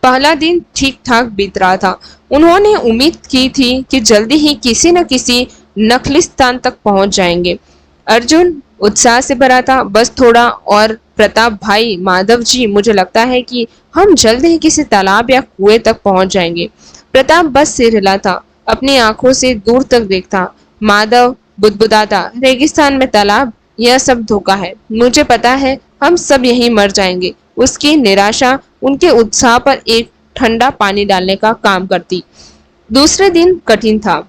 पहला दिन ठीक ठाक बीत रहा था। उन्होंने उम्मीद की थी कि जल्दी ही किसी न किसी नकली स्थान तक पहुंच जाएंगे। अर्जुन उत्साह से भरा था, बस थोड़ा और प्रताप भाई, माधव जी, मुझे लगता है कि हम जल्द ही किसी तालाब या कुएं तक पहुंच जाएंगे। प्रताप बस सिर हिला था, अपनी आंखों से दूर तक देखता। माधव बुदबुदाता, रेगिस्तान में तालाब, यह सब धोखा है, मुझे पता है हम सब यहीं मर जाएंगे। उसकी निराशा उनके उत्साह पर एक ठंडा पानी डालने का काम करती। दूसरे दिन कठिन था।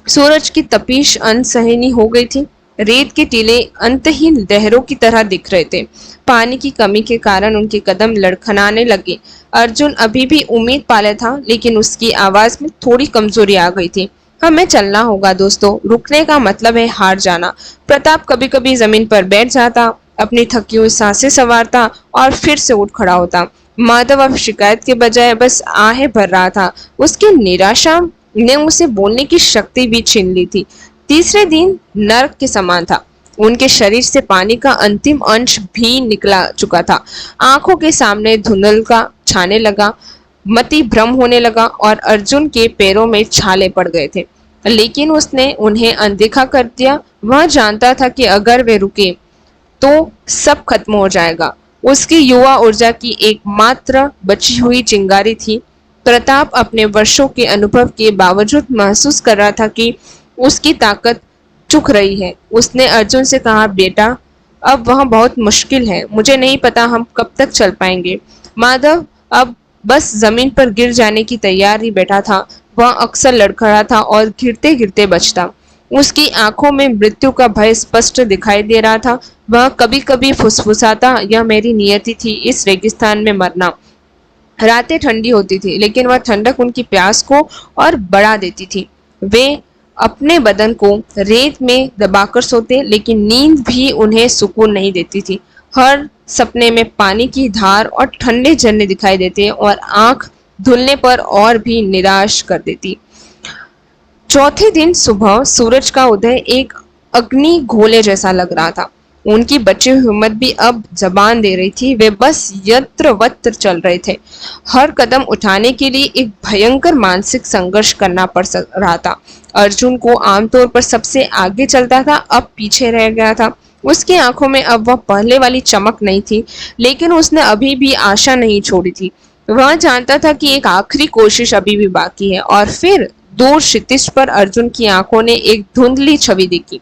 सूरज की तपिश अनसहनीय हो गई थी। रेत के टीले अंतहीन लहरों की तरह दिख रहे थे। पानी की कमी के कारण उनके कदम लड़खड़ाने लगे। अर्जुन अभी भी उम्मीद पाले था, लेकिन उसकी आवाज में थोड़ी कमजोरी आ गई थी। हमें चलना होगा दोस्तों, रुकने का मतलब है हार जाना। प्रताप कभी कभी जमीन पर बैठ जाता, अपनी थकी हुई सांसें संवारता और फिर से उठ खड़ा होता। माधव अब शिकायत के बजाय बस आहें भर रहा था। उसकी निराशा ने उसे बोलने की शक्ति भी छीन ली थी। तीसरे दिन नरक के समान था। उनके शरीर से पानी का अंतिम अंश भी निकला चुका था। आंखों के सामने धुंधलका छाने लगा, मति भ्रम होने लगा और अर्जुन के पैरों में छाले पड़ गए थे। लेकिन उसने उन्हें अनदेखा कर दिया। वह जानता था कि अगर वे रुके तो सब खत्म हो जाएगा। उसकी युवा ऊर्जा की एकमात्र बची हुई चिंगारी थी। प्रताप अपने वर्षों के अनुभव के बावजूद महसूस कर रहा था कि उसकी ताकत चुक रही है। उसने अर्जुन से कहा, बेटा, अब वह बहुत मुश्किल है, मुझे नहीं पता हम कब तक चल पाएंगे। माधव अब बस जमीन पर गिर जाने की तैयारी बैठा था। वह अक्सर लड़खड़ा था और गिरते गिरते बचता। उसकी आंखों में मृत्यु का भय स्पष्ट दिखाई दे रहा था। वह कभी कभी फुसफुसाता, यह मेरी नियति थी, इस रेगिस्तान में मरना। रातें ठंडी होती थी, लेकिन वह ठंडक उनकी प्यास को और बढ़ा देती थी। वे अपने बदन को रेत में दबाकर सोते, लेकिन नींद भी उन्हें सुकून नहीं देती थी। हर सपने में पानी की धार और ठंडे झरने दिखाई देते और आंख धुलने पर और भी निराश कर देती। चौथे दिन सुबह सूरज का उदय एक अग्नि घोले जैसा लग रहा था। उनकी बची हुई हिम्मत भी अब जबान दे रही थी। वे बस यत्र वत्र चल रहे थे। हर कदम उठाने के लिए एक भयंकर मानसिक संघर्ष करना पड़ रहा था। अर्जुन को आमतौर पर सबसे आगे चलता था, अब पीछे रह गया था। उसकी आंखों में अब वह पहले वाली चमक नहीं थी, लेकिन उसने अभी भी आशा नहीं छोड़ी थी। वह जानता था कि एक आखिरी कोशिश अभी भी बाकी है। और फिर दूर क्षितिज पर अर्जुन की आंखों ने एक धुंधली छवि देखी।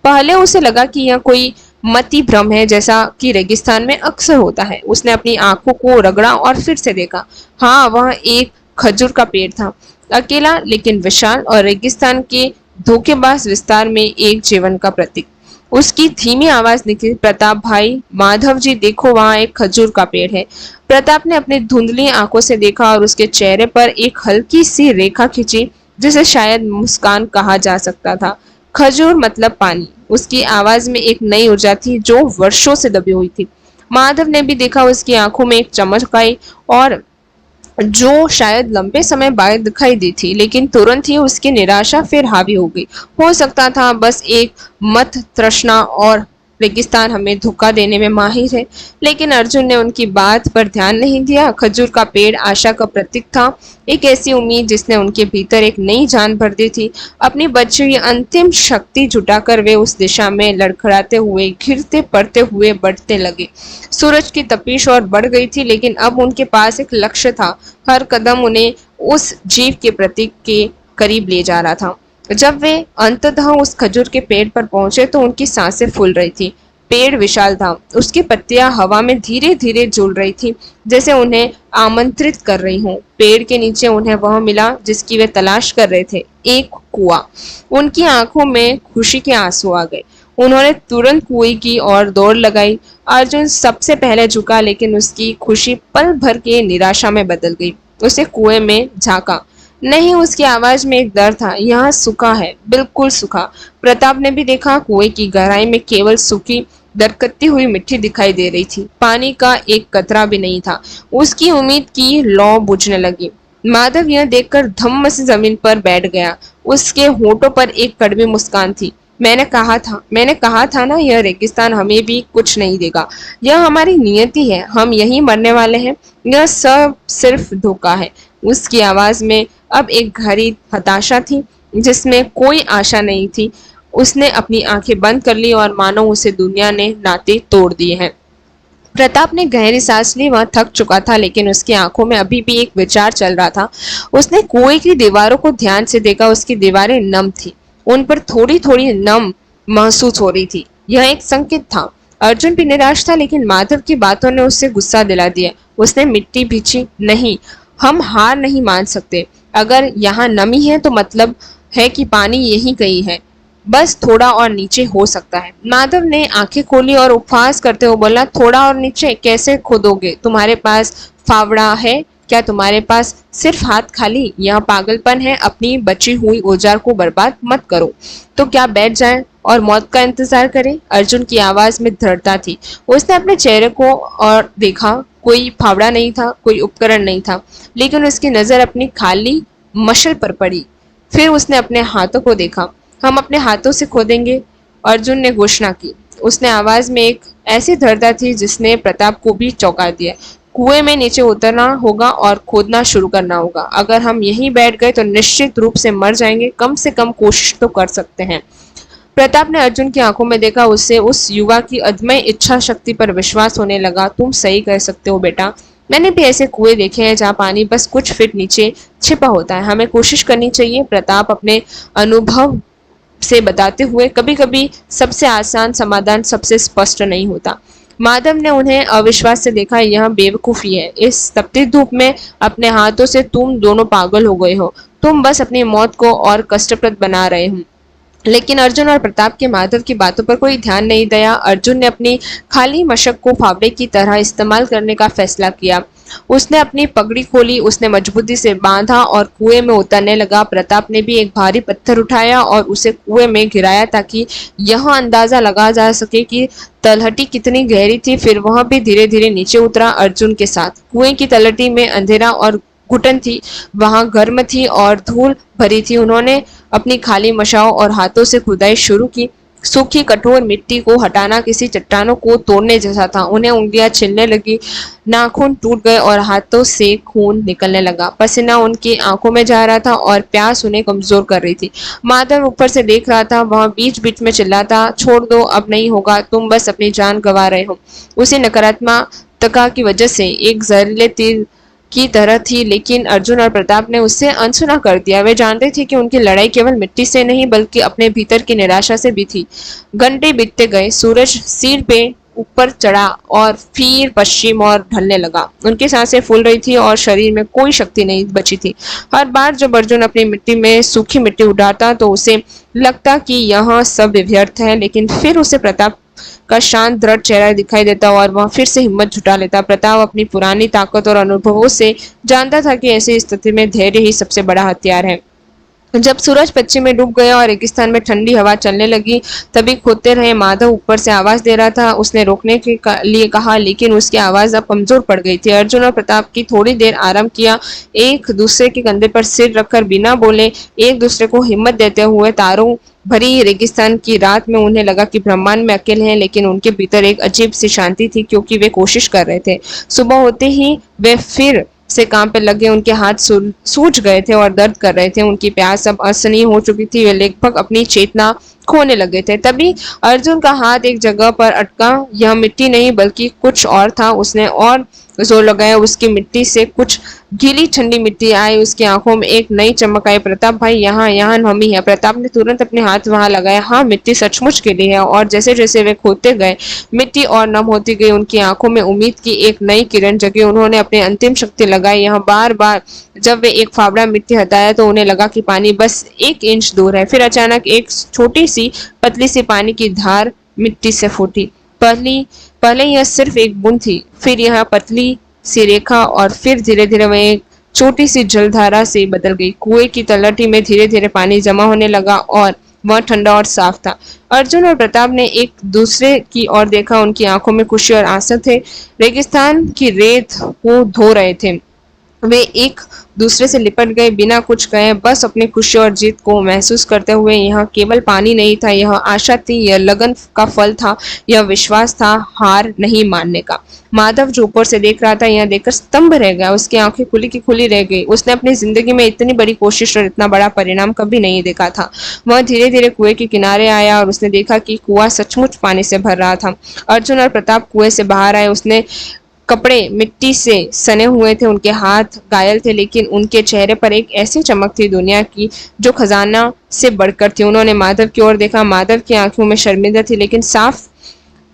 पहले उसे लगा कि यह कोई मति भ्रम है, जैसा कि रेगिस्तान में अक्सर होता है। उसने अपनी आंखों को रगड़ा और फिर से देखा। हाँ, वह एक खजूर का पेड़ था, अकेला लेकिन विशाल, और रेगिस्तान के धोखेबाज विस्तार में एक जीवन का प्रतीक। उसकी धीमी आवाज निकली, प्रताप भाई, माधव जी, देखो, वहां एक खजूर का पेड़ है। प्रताप ने अपनी धुंधली आंखों से देखा और उसके चेहरे पर एक हल्की सी रेखा खींची, जिसे शायद मुस्कान कहा जा सकता था। खजूर मतलब पानी। उसकी आवाज में एक नई ऊर्जा थी जो वर्षों से दबी हुई थी। माधव ने भी देखा, उसकी आंखों में एक चमक आई और जो शायद लंबे समय बाद दिखाई दी थी, लेकिन तुरंत ही उसकी निराशा फिर हावी हो गई। हो सकता था बस एक मत तृष्णा, और रेगिस्तान हमें धोखा देने में माहिर है। लेकिन अर्जुन ने उनकी बात पर ध्यान नहीं दिया। खजूर का पेड़ आशा का प्रतीक था, एक ऐसी उम्मीद जिसने उनके भीतर एक नई जान भर दी थी। अपनी बची हुई अंतिम शक्ति जुटाकर वे उस दिशा में लड़खड़ाते हुए, घिरते पड़ते हुए बढ़ते लगे। सूरज की तपिश और बढ़ गई थी, लेकिन अब उनके पास एक लक्ष्य था। हर कदम उन्हें उस जीव के प्रतीक के करीब ले जा रहा था। जब वे अंततः उस खजूर के पेड़ पर पहुंचे तो उनकी सांसें फूल रही थी। पेड़ विशाल था, उसकी पत्तियां हवा में धीरे धीरे झूल रही थी, जैसे उन्हें आमंत्रित कर रही हूँ। पेड़ के नीचे उन्हें वह मिला जिसकी वे तलाश कर रहे थे, एक कुआं। उनकी आंखों में खुशी के आंसू आ गए। उन्होंने तुरंत कुएं की ओर दौड़ लगाई। अर्जुन सबसे पहले झुका, लेकिन उसकी खुशी पल भर के निराशा में बदल गई। उसे कुएं में झांका। नहीं, उसकी आवाज में एक डर था। यहाँ सूखा है, बिल्कुल सूखा। प्रताप ने भी देखा, कुएं की गहराई में केवल सूखी दरकती हुई मिट्टी दिखाई दे रही थी। पानी का एक कतरा भी नहीं था। उसकी उम्मीद की लौ बुझने लगी। माधव यह देखकर धम्म से जमीन पर बैठ गया। उसके होठों पर एक कड़वी मुस्कान थी। मैंने कहा था ना, यह रेगिस्तान हमें भी कुछ नहीं देगा। यह हमारी नियति है, हम यहीं मरने वाले हैं। यह सब सिर्फ धोखा है। उसकी आवाज में अब एक गहरी हताशा थी जिसमें कोई आशा नहीं थी। उसने अपनी आंखें बंद कर ली और मानो उसे दुनिया ने नाते तोड़ दिए हैं। प्रताप ने गहरी सांस ली। वह थक चुका था लेकिन उसकी आंखों में अभी भी एक विचार चल रहा था। उसने कुएं की दीवारों को ध्यान से देखा। उसकी दीवारें नम थी, उन पर थोड़ी थोड़ी नम महसूस हो रही थी। यह एक संकेत था। अर्जुन भी निराश था लेकिन माधव की बातों ने उससे गुस्सा दिला दिया। उसने मिट्टी भींची। नहीं, हम हार नहीं मान सकते। अगर यहाँ नमी है तो मतलब है कि पानी यही कहीं है, बस थोड़ा और नीचे हो सकता है। माधव ने आंखें खोली और उपहास करते हुए बोला, थोड़ा और नीचे कैसे खोदोगे? तुम्हारे पास फावड़ा है क्या? तुम्हारे पास सिर्फ हाथ खाली? यह पागलपन है। अपनी बची हुई औजार को बर्बाद मत करो। तो क्या बैठ जाएं और मौत का इंतजार करें? अर्जुन की आवाज में दृढ़ता थी। उसने अपने चेहरे को और देखा। कोई फावड़ा नहीं था, कोई उपकरण नहीं था, लेकिन उसकी नजर अपनी खाली मशल पर पड़ी। फिर उसने अपने हाथों को देखा। हम अपने हाथों से खोदेंगे, अर्जुन ने घोषणा की। उसने आवाज में एक ऐसी दृढ़ता थी जिसने प्रताप को भी चौंका दिया। कुएं में नीचे उतरना होगा और खोदना शुरू करना होगा। अगर हम यहीं बैठ गए तो निश्चित रूप से मर जाएंगे। कम से कम कोशिश तो कर सकते हैं। प्रताप ने अर्जुन की आंखों में देखा। उससे उस युवा की अदम्य इच्छा शक्ति पर विश्वास होने लगा। तुम सही कह सकते हो बेटा। मैंने भी ऐसे कुएं देखे हैं जहाँ पानी बस कुछ फीट नीचे छिपा होता है। हमें कोशिश करनी चाहिए। प्रताप अपने अनुभव से बताते हुए, कभी कभी सबसे आसान समाधान सबसे स्पष्ट नहीं होता। माधव ने उन्हें अविश्वास से देखा। यह बेवकूफी है। इस तपती धूप में अपने हाथों से तुम दोनों पागल हो गए हो। तुम बस अपनी मौत को और कष्टप्रद बना रहे हो। लेकिन अर्जुन और प्रताप के माधव की बातों पर कोई ध्यान नहीं दिया। अर्जुन ने अपनी खाली मशक को फावड़े की तरह इस्तेमाल करने का फैसला किया। उसने अपनी पगड़ी खोली, उसने मजबूती से बांधा और कुएं में उतरने लगा। प्रताप ने भी एक भारी पत्थर उठाया और उसे कुएं में गिराया ताकि यह अंदाजा लगा जा सके कि तलहटी कितनी गहरी थी। फिर वह भी धीरे धीरे नीचे उतरा अर्जुन के साथ। कुएं की तलहटी में अंधेरा और घुटन थी, वहां गर्म थी और धूल भरी थी। उन्होंने अपनी खाली मशाओं और हाथों से खुदाई शुरू की। सूखी कठोर मिट्टी को हटाना किसी चट्टानों को तोड़ने जैसा था। उन्हें उंगलियां छिलने लगी, नाखून टूट गए और हाथों से खून निकलने लगा। पसीना उनकी आंखों में जा रहा था और प्यास उन्हें कमजोर कर रही थी। माधव ऊपर से देख रहा था। वह बीच बीच में चिल्लाता, छोड़ दो, अब नहीं होगा, तुम बस अपनी जान गंवा रहे हो। उसी नकारात्मकता की वजह से एक जहरीले तीर की तरह थी, लेकिन अर्जुन और प्रताप ने उससे अनसुना कर दिया। वे जानते थे कि उनकी लड़ाई केवल मिट्टी से नहीं बल्कि अपने भीतर की निराशा से भी थी। घंटे बीतते गए। सूरज सिर पे ऊपर चढ़ा और फिर पश्चिम और ढलने लगा। उनकी सांसें फूल रही थी और शरीर में कोई शक्ति नहीं बची थी। हर बार जब अर्जुन अपनी मिट्टी में सूखी मिट्टी उठाता तो उसे लगता कि यह सब व्यर्थ है, लेकिन फिर उसे प्रताप का शांत दृढ़ चेहरा दिखाई देता और वह फिर से हिम्मत जुटा लेता। प्रताप अपनी पुरानी ताकत और अनुभवों से जानता था कि ऐसी स्थिति में धैर्य ही सबसे बड़ा हथियार है। जब सूरज पश्चिम में डूब गया और रेगिस्तान में ठंडी हवा चलने लगी, तभी खोदते रहे। माधव ऊपर से आवाज दे रहा था। उसने रोकने के लिए कहा, लेकिन उसकी आवाज अब कमजोर पड़ गई थी। अर्जुन और प्रताप की थोड़ी देर आराम किया, एक दूसरे के कंधे पर सिर रखकर बिना बोले, एक दूसरे को हिम्मत देते हुए। तारों भरी रेगिस्तान की रात में उन्हें लगा कि ब्रह्मांड में अकेले हैं, लेकिन उनके भीतर एक अजीब सी शांति थी क्योंकि वे कोशिश कर रहे थे। सुबह होते ही वे फिर से काम पे लगे। उनके हाथ सूज गए थे और दर्द कर रहे थे। उनकी प्यास अब असहनीय हो चुकी थी। वे लगभग अपनी चेतना खोने लगे थे। तभी अर्जुन का हाथ एक जगह पर अटका। यह मिट्टी नहीं बल्कि कुछ और था। उसने और जोर लगाया। उसकी मिट्टी से कुछ गीली ठंडी मिट्टी आई। उसकी आंखों में एक नई चमक आई। प्रताप भाई, यहाँ यहाँ नमी है। प्रताप ने तुरंत अपने हाथ वहां लगाया। हाँ, मिट्टी सचमुच गीली है। और जैसे जैसे वे खोदते गए, मिट्टी और नम होती गई। उनकी आंखों में उम्मीद की एक नई किरण जगी। उन्होंने अपनी अंतिम शक्ति लगाई। यहाँ बार बार जब वे एक फावड़ा मिट्टी हटाया तो उन्हें लगा कि पानी बस 1 इंच दूर है। फिर अचानक एक छोटी सी पतली सी पानी की धार मिट्टी से फूटी। पहले यह सिर्फ एक बूंद थी, फिर यह पतली सी रेखा और फिर धीरे धीरे वह एक छोटी सी जलधारा से बदल गई। कुएं की तलहटी में धीरे धीरे पानी जमा होने लगा और वह ठंडा और साफ था। अर्जुन और प्रताप ने एक दूसरे की ओर देखा। उनकी आंखों में खुशी और आशा थे। रेगिस्तान की रेत को धो रहे थे। वे एक दूसरे से लिपट गए, बिना कुछ कहे, बस अपनी खुशी और जीत को महसूस करते हुए। यह केवल पानी नहीं था, यह आशा थी, यह लगन का फल था, यह विश्वास था हार नहीं मानने का। माधव जो ऊपर से देख रहा था, यह देखकर स्तंभ रह गया। उसकी आंखें खुली की खुली रह गई। उसने अपनी जिंदगी में इतनी बड़ी कोशिश और इतना बड़ा परिणाम कभी नहीं देखा था। वह धीरे धीरे कुएं के किनारे आया और उसने देखा कि कुआं सचमुच पानी से भर रहा था। अर्जुन और प्रताप कुएं से बाहर आए। उसने कपड़े मिट्टी से सने हुए थे, उनके हाथ घायल थे, लेकिन उनके चेहरे पर एक ऐसी चमक थी दुनिया की जो खजाना से बढ़कर थी। उन्होंने माधव की ओर देखा। माधव की आंखों में शर्मिंदा थी, लेकिन साफ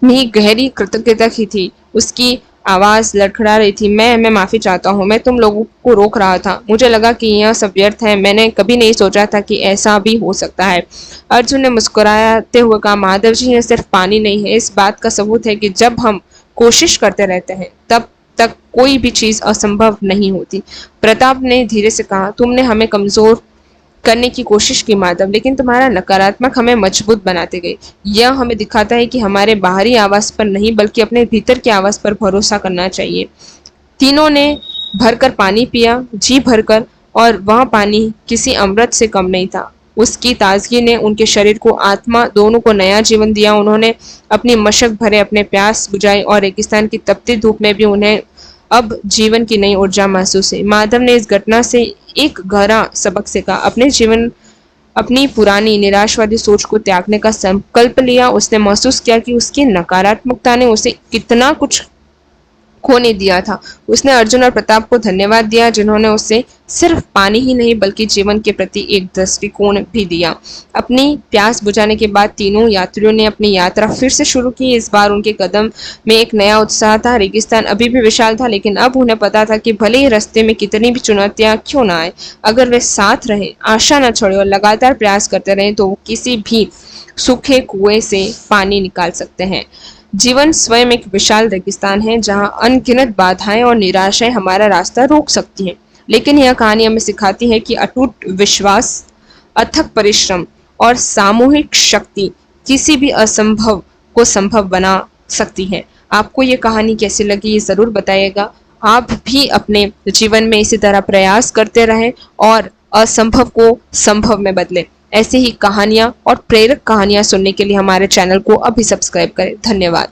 भी गहरी कृतज्ञता की थी। उसकी आवाज लड़खड़ा रही थी, मैं माफी चाहता हूँ। मैं तुम लोगों को रोक रहा था। मुझे लगा कि यह सब व्यर्थ है। मैंने कभी नहीं सोचा था कि ऐसा भी हो सकता है। अर्जुन ने मुस्कुराते हुए कहा, माधव जी, यह सिर्फ पानी नहीं है, इस बात का सबूत है कि जब हम कोशिश करते रहते हैं तब तक कोई भी चीज असंभव नहीं होती। प्रताप ने धीरे से कहा, तुमने हमें कमजोर करने की कोशिश की माधव, लेकिन तुम्हारा नकारात्मक हमें मजबूत बनाते गए। यह हमें दिखाता है कि हमारे बाहरी आवाज पर नहीं बल्कि अपने भीतर की आवाज पर भरोसा करना चाहिए। तीनों ने भरकर पानी पिया, जी भरकर, और वह पानी किसी अमृत से कम नहीं था। उसकी ताजगी ने उनके शरीर को, आत्मा दोनों को नया जीवन दिया। उन्होंने अपनी मशक भरे अपने प्यास बुझाई और रेगिस्तान की तपती धूप में भी उन्हें अब जीवन की नई ऊर्जा महसूस हुई। माधव ने इस घटना से एक गहरा सबक सीखा। अपनी पुरानी निराशवादी सोच को त्यागने का संकल्प लिया। उसने महसूस किया कि उसकी नकारात्मकता ने उसे कितना कुछ खोने दिया था। उसने अर्जुन और प्रताप को धन्यवाद दिया, जिन्होंने उसे सिर्फ पानी ही नहीं बल्कि जीवन के प्रति एक दृष्टिकोण भी दिया। अपनी प्यास बुझाने के बाद तीनों यात्रियों ने अपनी यात्रा फिर से शुरू की। इस बार उनके कदम में एक नया उत्साह था। रेगिस्तान अभी भी विशाल था, लेकिन अब उन्हें पता था कि भले ही रास्ते में कितनी भी चुनौतियां क्यों ना आए, अगर वे साथ रहे, आशा न छोड़े और लगातार प्रयास करते रहे, तो वो किसी भी सूखे कुएं से पानी निकाल सकते हैं। जीवन स्वयं एक विशाल रेगिस्तान है, जहां अनगिनत बाधाएं और निराशाएं हमारा रास्ता रोक सकती हैं। लेकिन यह कहानी हमें सिखाती है कि अटूट विश्वास, अथक परिश्रम और सामूहिक शक्ति किसी भी असंभव को संभव बना सकती है। आपको ये कहानी कैसी लगी, ये जरूर बताइएगा। आप भी अपने जीवन में इसी तरह प्रयास करते रहें और असंभव को संभव में बदलें। ऐसी ही कहानियां और प्रेरक कहानियां सुनने के लिए हमारे चैनल को अभी सब्सक्राइब करें। धन्यवाद।